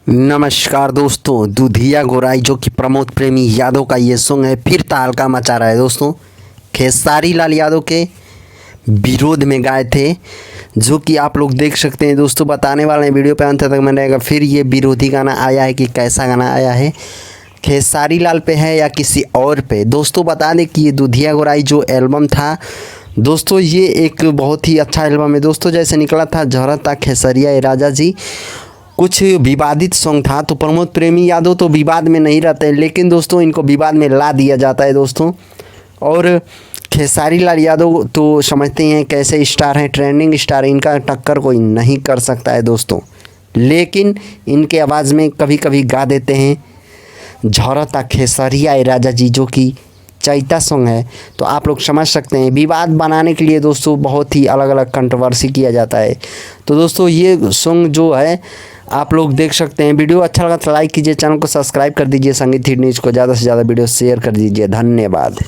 नमस्कार दोस्तों, दूधिया गोराई जो कि प्रमोद प्रेमी यादव का ये सॉन्ग है फिर तहलका मचा रहा है। दोस्तों खेसारी लाल यादव के विरोध में गाए थे, जो कि आप लोग देख सकते हैं। दोस्तों बताने वाले हैं वीडियो पे अंत तक बने रहेगा। फिर ये विरोधी गाना आया है कि कैसा गाना आया है, खेसारी लाल पे है या किसी और पे। दोस्तों बता दें कि ये दूधिया गोराई जो एल्बम था दोस्तों, ये एक बहुत ही अच्छा एल्बम है। दोस्तों जैसे निकला था झरता खेसरिया ए राजा जी, कुछ विवादित सॉन्ग था। तो प्रमोद प्रेमी यादव तो विवाद में नहीं रहते हैं, लेकिन दोस्तों इनको विवाद में ला दिया जाता है दोस्तों। और खेसारी लाल यादव तो समझते हैं कैसे स्टार हैं, ट्रेंडिंग स्टार, इनका टक्कर कोई नहीं कर सकता है दोस्तों। लेकिन इनके आवाज़ में कभी कभी गा देते हैं झरता खेसरिया ए राजा जी, जो कि चैता सॉन्ग है। तो आप लोग समझ सकते हैं विवाद बनाने के लिए दोस्तों बहुत ही अलग अलग कंट्रोवर्सी किया जाता है। तो दोस्तों ये सॉन्ग जो है आप लोग देख सकते हैं। वीडियो अच्छा लगा तो लाइक कीजिए, चैनल को सब्सक्राइब कर दीजिए, संगीत हिट न्यूज़ को ज़्यादा से ज़्यादा वीडियो शेयर कर दीजिए। धन्यवाद।